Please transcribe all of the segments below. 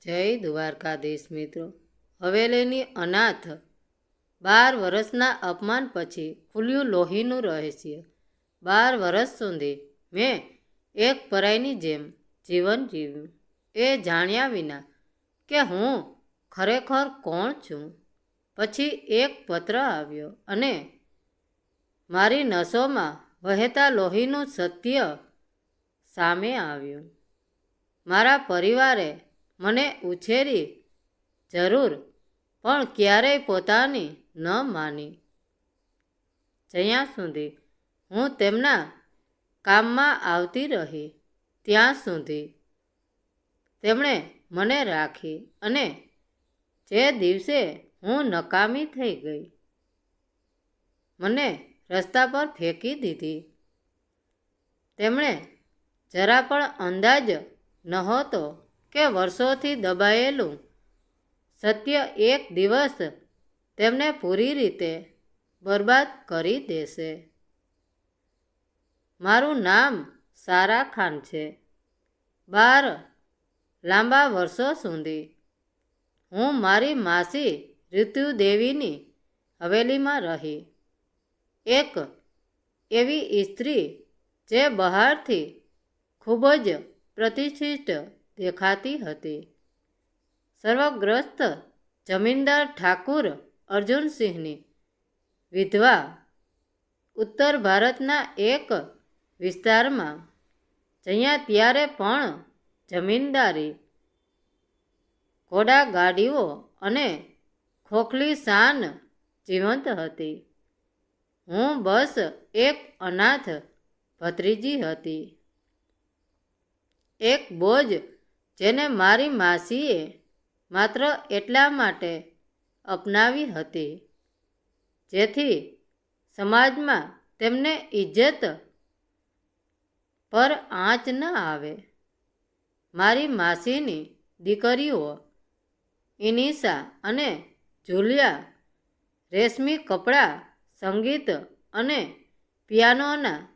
જય દ્વારકાધીશ મિત્રો. હવેલીની અનાથ 12 વર્ષના અપમાન પછી ખુલ્યું લોહીનું રહસ્ય. 12 વર્ષ સુધી મેં એક પરાઈની જેમ જીવન જીવ્યું, એ જાણ્યા વિના કે હું ખરેખર કોણ છું. પછી એક પત્ર આવ્યો અને મારી નસોમાં વહેતા લોહીનું સત્ય સામે આવ્યું. મારા પરિવારે મને ઉછેરી જરૂર, પણ ક્યારેય પોતાની ન માની. જ્યાં સુધી હું તેમના કામમાં આવતી રહી ત્યાં સુધી તેમણે મને રાખી, અને જે દિવસે હું નકામી થઈ ગઈ, મને રસ્તા પર ફેંકી દીધી. તેમણે જરા પણ અંદાજ નહોતો કે વર્ષોથી દબાયેલું સત્ય એક દિવસ તેમને પૂરી રીતે બરબાદ કરી દેશે. મારું નામ સારા ખાન છે. 12 લાંબા વર્ષો સુધી હું મારી માસી ઋતુદેવીની હવેલીમાં રહી. એક એવી સ્ત્રી જે બહારથી ખૂબ જ પ્રતિષ્ઠિત દેખાતી હતી. સર્વગ્રસ્ત જમીનદાર ઠાકુર અર્જુનસિંહની વિધવા. ઉત્તર ભારતના એક વિસ્તારમાં જ્યાં ત્યારે પણ જમીનદારી, ઘોડાગાડીઓ અને ખોખલી શાન જીવંત હતી. હું બસ એક અનાથ ભત્રીજી હતી, એક બોજ જેને મારી માસીએ માત્ર એટલા માટે અપનાવી હતી જેથી સમાજમાં તેમને ઇજ્જત પર આંચ ન આવે. મારી માસીની દીકરીઓ ઇનિશા અને જુલિયા રેશમી કપડાં, સંગીત અને પિયાનોના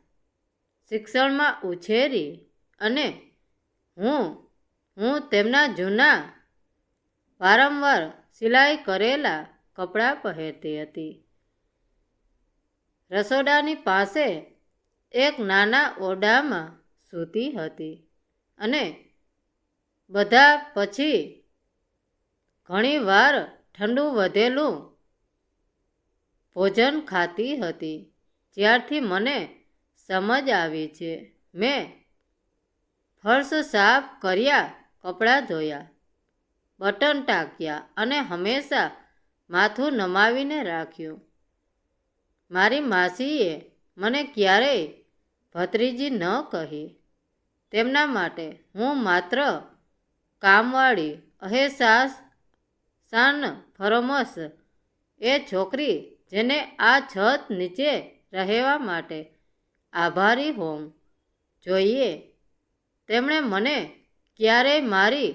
શિક્ષણમાં ઉછેરી, અને હું તેમના જૂના વારંવાર સિલાઈ કરેલા કપડાં પહેરતી હતી. રસોડાની પાસે એક નાના ઓરડામાં સૂતી હતી અને બધા પછી ઘણીવાર ઠંડુ વધેલું ભોજન ખાતી હતી. જ્યારથી મને સમજ આવી છે, મેં ફર્શ સાફ કર્યા, કપડાં ધોયા, બટન ટાંક્યા અને હંમેશા માથું નમાવીને રાખ્યું. મારી માસીએ મને ક્યારેય ભત્રીજી ન કહી. તેમના માટે હું માત્ર કામવાળી, અહેસાન ફરમોશ એ છોકરી જેને આ છત નીચે રહેવા માટે આભારી હોવું જોઈએ. તેમણે મને ક્યારેય મારી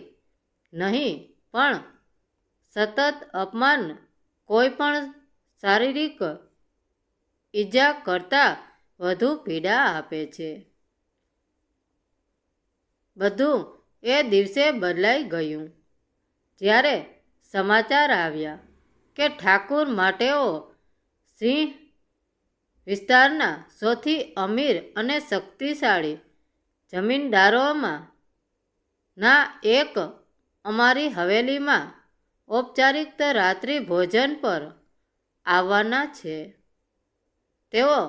નહીં, પણ સતત અપમાન, કોઈ પણ શારીરિક ઈજા કરતાં વધુ પીડા આપે છે. બધું એ દિવસે બદલાઈ ગયું જ્યારે સમાચાર આવ્યા કે ઠાકુર માટેઓ સિંહ વિસ્તારના સૌથી અમીર અને શક્તિશાળી જમીનદારોમાં ના એક અમારી હવેલીમાં ઔપચારિક રાત્રિ ભોજન પર આવવાના છે. તેઓ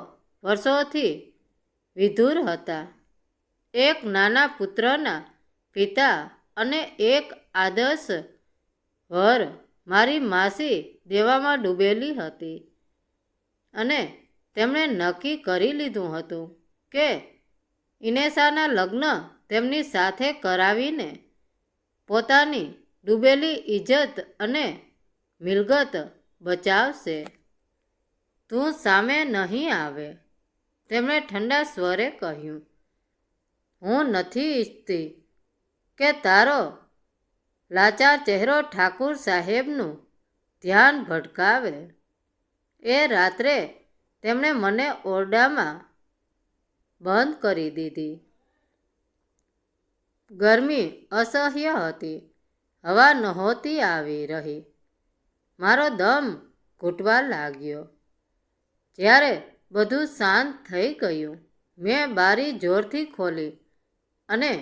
વર્ષોથી વિધુર હતા, એક નાના પુત્રના પિતા અને એક આદર્શ વર. મારી માસી દેવામાં ડૂબેલી હતી અને તેમણે નક્કી કરી લીધું હતું કે ઇનેશાના લગ્ન તેમની સાથે કરાવીને પોતાની ડૂબેલી ઇજ્જત અને મિલકત બચાવશે. તું સામે નહીં આવે, તેમણે ઠંડા સ્વરે કહ્યું. હું નથી ઈચ્છતી કે તારો લાચાર ચહેરો ઠાકુર સાહેબનું ધ્યાન ભટકાવે. એ રાત્રે તેમણે મને ઓરડામાં બંધ કરી દીધી. ગરમી અસહ્ય હતી હવા નહોતી આવી રહી. મારો દમ ઘૂંટવા લાગ્યો. જ્યારે બધું શાંત થઈ ગયું, મેં બારી જોરથી ખોલી અને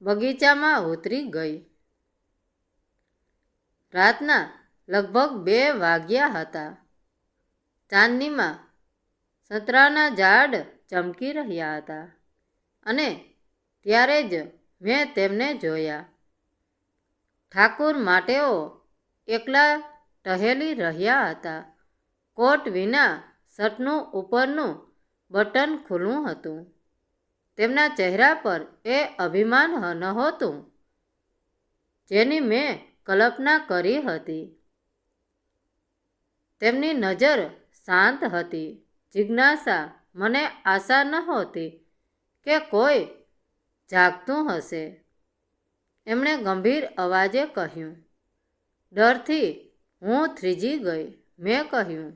બગીચામાં ઉતરી ગઈ. રાતના લગભગ 2 વાગ્યા હતા. ચાંદનીમાં સંતરાના ઝાડ ચમકી રહ્યા હતા અને ત્યારે જ મેં તેમને જોયા. ઠાકુર માટેઓ એકલા ટહેલી રહ્યા હતા. કોટ વિના શર્ટનું ઉપરનું બટન ખુલ્લું હતું. તેમના ચહેરા પર એ અભિમાન નહોતું જેની મેં કલ્પના કરી હતી. તેમની નજર શાંત હતી. જિજ્ઞાસા. મને આશા નહોતી કે કોઈ જાગતું હશે. એમણે ગંભીર અવાજે કહ્યું. ડરથી હું થ્રીજી ગઈ. મેં કહ્યું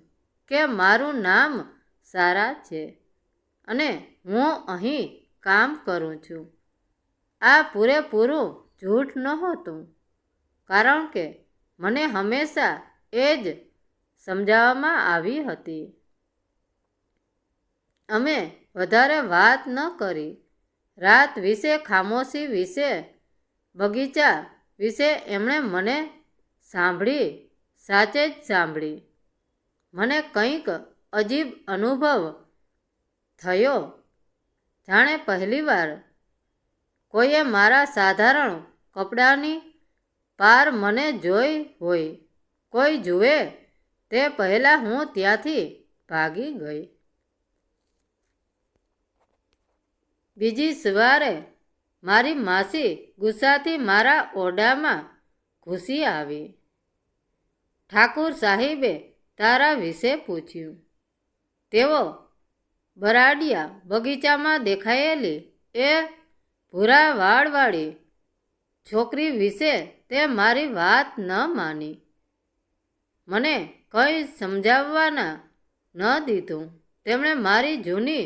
કે મારું નામ સારા છે અને હું અહીં કામ કરું છું. આ પૂરેપૂરું જૂઠ નહોતું, કારણ કે મને હંમેશા એ જ સમજાવવામાં આવી હતી. અમે વધારે વાત ન કરી. રાત વિશે, ખામોશી વિશે, બગીચા વિશે એમણે મને સાંભળી, સાચે જ સાંભળી. મને કંઈક અજીબ અનુભવ થયો, જાણે પહેલીવાર કોઈએ મારા સાધારણ કપડાની પાર મને જોઈ હોય. કોઈ જુએ તે પહેલાં હું ત્યાંથી ભાગી ગઈ. બીજી સવારે મારી માસી ગુસ્સાથી મારા ઓરડામાં ઘૂસી આવી. ઠાકુર સાહેબે તારા વિશે પૂછ્યું. તેઓ બરાડિયા બગીચામાં દેખાયેલી એ ભૂરા વાળવાળી છોકરી વિશે તે મારી વાત ન માની. મને કંઈ સમજાવવાના ન દીધું. તેમણે મારી જૂની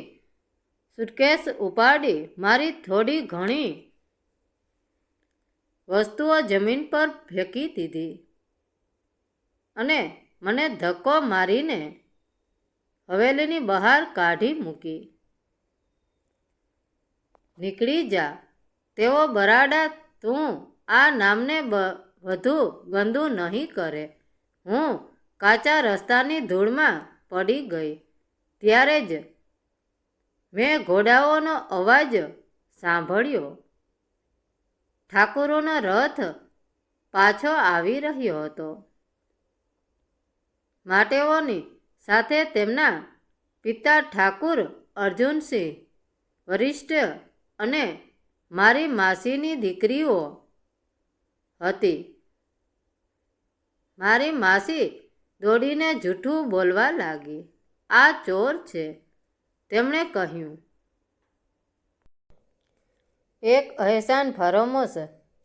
સુટકેસ ઉપાડી મારી થોડી ઘણી વસ્તુઓ જમીન પર ફેંકી દીધી અને મને ધક્કો મારીને હવેલીની બહાર કાઢી મૂકી. નીકળી જા. તેઓ બરાડા, તું આ નામને વધુ ગંદુ નહીં કરે. હું કાચા રસ્તાની ધૂળમાં પડી ગઈ. ત્યારે જ મેં ઘોડાઓનો અવાજ સાંભળ્યો. ઠાકુરોનો રથ પાછો આવી રહ્યો હતો. માટેઓની સાથે તેમના પિતા ઠાકુર અર્જુનસિંહ વરિષ્ઠ અને મારી માસીની દીકરીઓ હતી. મારી માસી દોડીને જૂઠું બોલવા લાગી. આ ચોર છે, તેમણે કહ્યું. એક અહેસાન ફરમોશ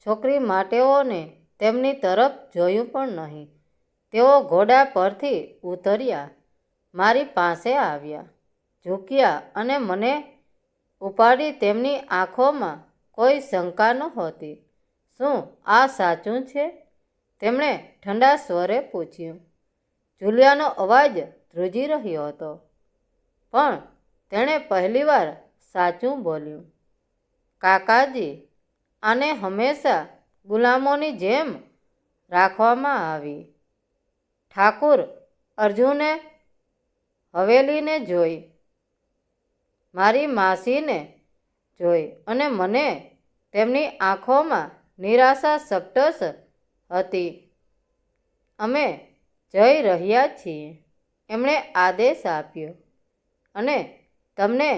છોકરી માટેઓને તેમની તરફ જોયું પણ નહીં. તેઓ ઘોડા પરથી ઉતર્યા, મારી પાસે આવ્યા, ઝૂક્યા અને મને ઉપાડી. તેમની આંખોમાં કોઈ શંકા નહોતી. શું આ સાચું છે? તેમણે ઠંડા સ્વરે પૂછ્યું. જુલિયાનો અવાજ ધ્રુજી રહ્યો હતો, પણ તેણે પહેલીવાર સાચું બોલ્યું. કાકાજી, આને હંમેશા ગુલામોની જેમ રાખવામાં આવી. ઠાકુર અર્જુને હવેલીને જોઈ, મારી માસીને જોઈ અને મને. તેમની આંખોમાં નિરાશા સપટસ હતી. અમે જઈ રહ્યા છીએ, એમણે આદેશ આપ્યો. અને તમને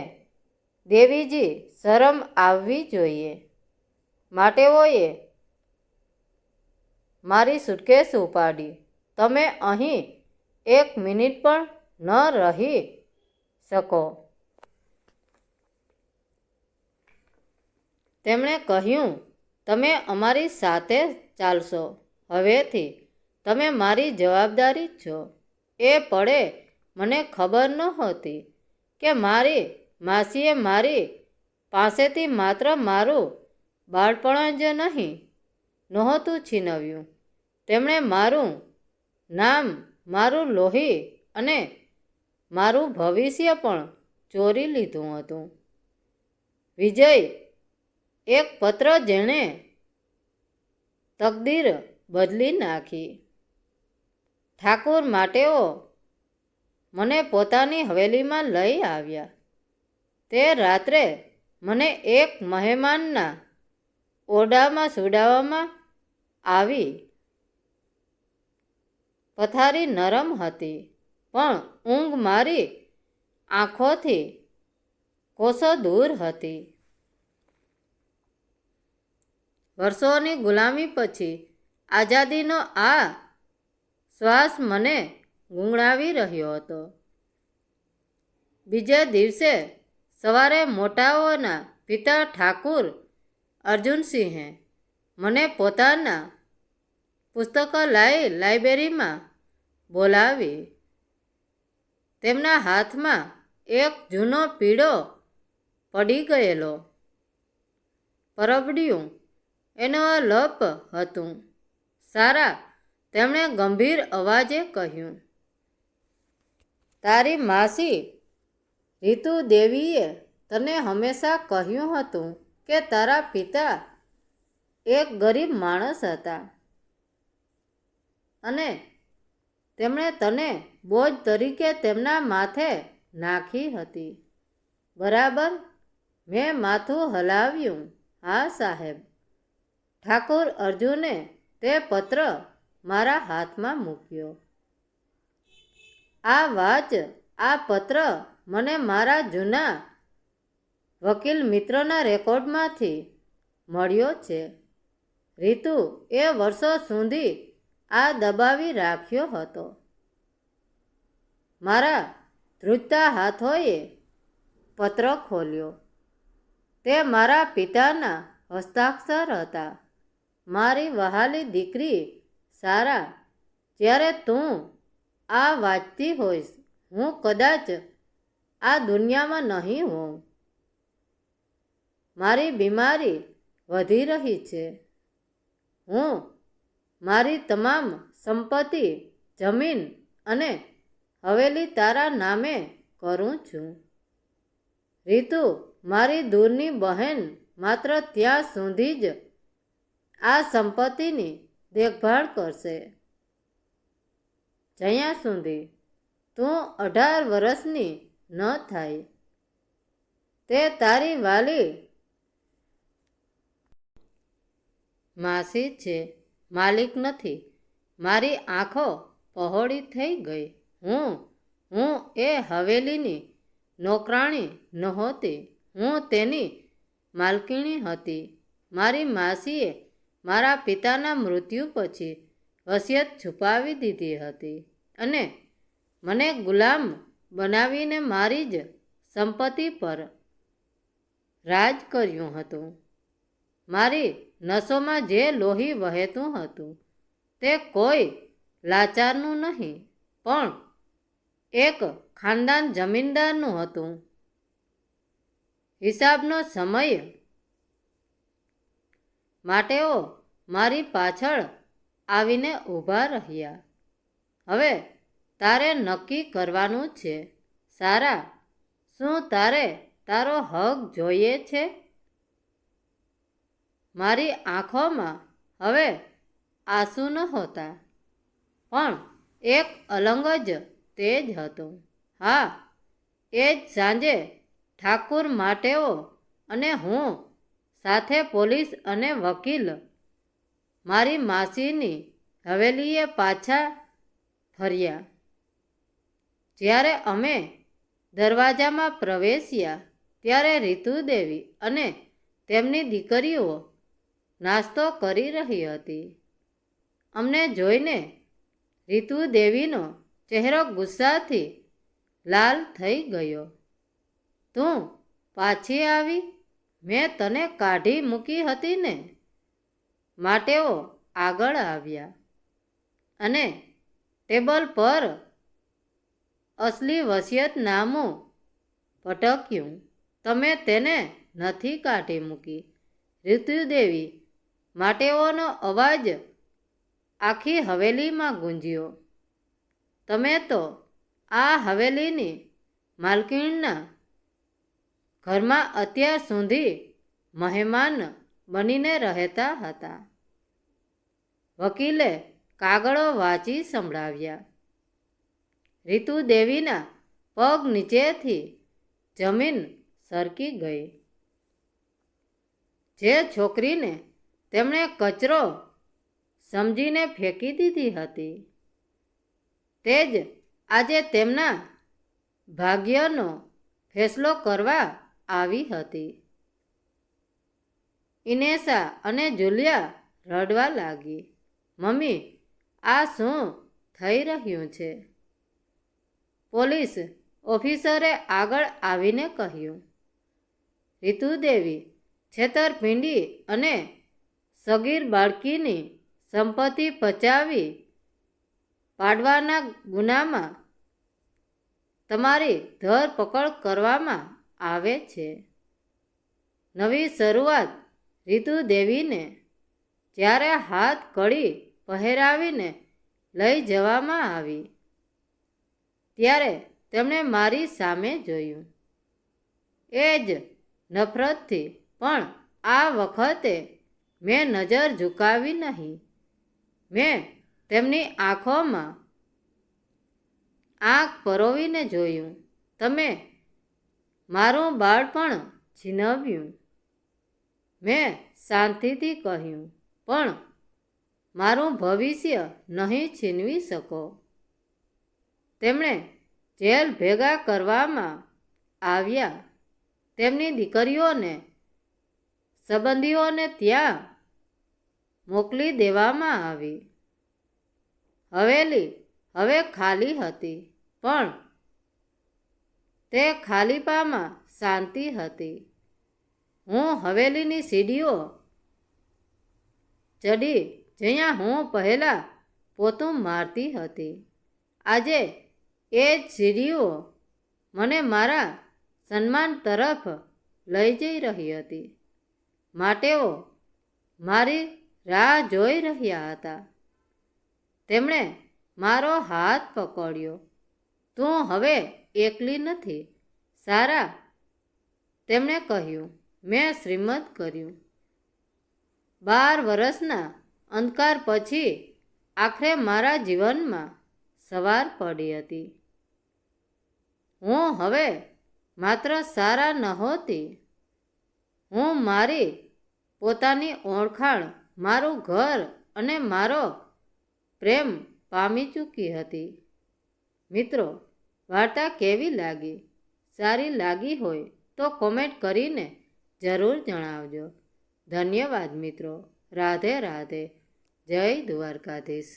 દેવીજી શરમ આવવી જોઈએ. માટેઓએ મારી સુટકેસ ઉપાડી. તમે અહીં 1 મિનિટ પણ ન રહી શકો. તેમણે કહ્યું, તમે અમારી સાથે ચાલશો. હવેથી તમે મારી જવાબદારી છો. એ પળે મને ખબર નહોતી કે મારી માસીએ મારી પાસેથી માત્ર મારું બાળપણ જ નહીં, નહોતું છીનવ્યું. તેમણે મારું નામ, મારું લોહી અને મારું ભવિષ્ય પણ ચોરી લીધું હતું. વિજય, એક પત્ર જેણે તકદીર બદલી નાખી. ઠાકુર માટેઓ મને પોતાની હવેલીમાં લઈ આવ્યા. તે રાત્રે મને એક મહેમાનના ઓરડામાં સુડાવવામાં આવી. પથારી નરમ હતી, પણ ઊંઘ મારી આંખોથી કોસો દૂર હતી. વર્ષોની ગુલામી પછી આઝાદીનો આ શ્વાસ મને ગુંગળાવી રહ્યો હતો. બીજે દિવસે સવારે મોટાઓના પિતા ઠાકુર અર્જુનસિંહે મને પોતાના પુસ્તકાલય લાઇબ્રેરીમાં બોલાવી. તેમના હાથમાં એક જૂનો પીળો પડી ગયેલો પરબડિયું એનવલપ હતું. સારા, તેમણે ગંભીર અવાજે કહ્યું, તારી માસી રીતુ દેવીએ તને હંમેશા કહ્યું હતું કે તારા પિતા એક ગરીબ માણસ હતા અને તેમણે તને બોજ તરીકે તેમના માથે નાખી હતી. બરાબર? મેં માથું હલાવ્યું. હા સાહેબ. ઠાકુર અર્જુને તે પત્ર મારા હાથમાં મૂક્યો. આ વાંચ. આ પત્ર મને મારા જૂના વકીલ મિત્રના રેકોર્ડમાંથી મળ્યો છે. રીતુ એ વર્ષો સુધી આ દબાવી રાખ્યો હતો. મારા ધ્રુજતા હાથોએ પત્ર ખોલ્યો. તે મારા પિતાના હસ્તાક્ષર હતા. મારી વહાલી દીકરી સારા, જ્યારે તું આ વાંચતી હોઈશ, હું કદાચ આ દુનિયામાં નહીં હોઉં. મારી બીમારી વધી રહી છે. હું મારી તમામ સંપત્તિ, જમીન અને હવેલી તારા નામે કરું છું. રીતુ, મારી દૂરની બહેન માત્ર ત્યાં સુધી જ આ સંપત્તિની દેખભાળ કરશે, જ્યાં સુધી તું 18 વર્ષની ન થાય. તે તારી વાલી માસી છે, માલિક નથી. મારી આંખો પહોળી થઈ ગઈ. હું એ હવેલીની નોકરાણી નહોતી, હું તેની માલકીણી હતી. મારી માસીએ મારા પિતાના મૃત્યુ પછી વસિયત છુપાવી દીધી હતી અને મને ગુલામ બનાવીને મારી જ સંપત્તિ પર રાજ કર્યું હતું. મારી નસોમાં જે લોહી વહેતું હતું તે કોઈ લાચારનું નહીં, પણ એક ખાનદાન જમીનદારનું હતું. હિસાબનો સમય માટેઓ મારી પાછળ આવીને ઊભા રહ્યા. હવે તારે નક્કી કરવાનું છે. સારા, શું તારે તારો હક જોઈએ છે? મારી આંખોમાં હવે આંસુ નહોતા, પણ એક અલંગ જ તેજ હતો. હા, એ જ સાંજે ઠાકુર માટેઓ અને હું સાથે પોલીસ અને વકીલ મારી માસીની હવેલીએ પાછા ફર્યા. જ્યારે અમે દરવાજામાં પ્રવેશ્યા ત્યારે રીતુદેવી અને તેમની દીકરીઓ નાસ્તો કરી રહી હતી. અમને જોઈને રીતુદેવીનો ચહેરો ગુસ્સાથી લાલ થઈ ગયો. તું પાછી આવી? મેં તને કાઢી મૂકી હતી ને? માટેઓ આગળ આવ્યા અને ટેબલ પર અસલી વસિયતનામું પટક્યું. તમે તેને નથી કાઢી મૂકી, રીતુદેવી. માટેઓનો અવાજ આખી હવેલીમાં ગુંજ્યો. તમે તો આ હવેલીની માલકીણના ઘરમાં અત્યાર સુધી મહેમાન બનીને રહેતા હતા. વકીલે કાગળો વાંચી સંભળાવ્યા. રીતુદેવીના પગ નીચેથી જમીન સરકી ગઈ. જે છોકરીને તેમણે કચરો સમજીને ફેંકી દીધી હતી, તે જ આજે તેમના ભાગ્યનો ફેસલો કરવા આવી હતી. ઇનેસા અને જુલિયા રડવા લાગી. મમ્મી, આ શું થઈ રહ્યું છે? પોલીસ ઓફિસરે આગળ આવીને કહ્યું. રીતુદેવી છેતરપિંડી અને સગીર બાળકીની સંપત્તિ પચાવી પાડવાના ગુનામાં તમારી ધરપકડ કરવામાં આવે છે. નવી શરૂઆત રીતુદેવીને જ્યારે હાથ કડી પહેરાવીને લઈ જવામાં આવી, ત્યારે તેમણે મારી સામે જોયું. એ જ નફરતથી, પણ આ વખતે મેં નજર ઝુકાવી નહીં. મેં તેમની આંખોમાં આંખ પરોવીને જોયું. તમે મારું બાળપણ છીનવ્યું. મેં શાંતિથી કહ્યું, પણ મારું ભવિષ્ય નહીં છીનવી શકો. તેમણે જેલ ભેગા કરવામાં આવ્યા. તેમની દીકરીઓને, સંબંધીઓને ત્યાં મોકલી દેવામાં આવી. હવેલી હવે ખાલી હતી, પણ તે ખાલીપામાં શાંતિ હતી. હું હવેલીની સીડીઓ ચડી જ્યાં હું પહેલાં પોતું મારતી હતી. આજે એ જ સીડીઓ મને મારા સન્માન તરફ લઈ જઈ રહી હતી. માટેઓ મારી રાહ જોઈ રહ્યા હતા. તેમણે મારો હાથ પકડ્યો. તું હવે એકલી નથી, સારા, તેમણે કહ્યું. મેં શ્રીમત કર્યું. 12 વર્ષના અંધકાર પછી આખરે મારા જીવનમાં સવાર પડી હતી. હું હવે માત્ર સારા નહોતી. હું મારી પોતાની ઓળખાણ, મારું ઘર અને મારો પ્રેમ પામી ચૂકી હતી. મિત્રો, વાર્તા કેવી લાગી? સારી લાગી હોય તો કોમેન્ટ કરીને જરૂર જણાવજો. ધન્યવાદ મિત્રો. રાધે રાધે. જય દ્વારકાધીશ.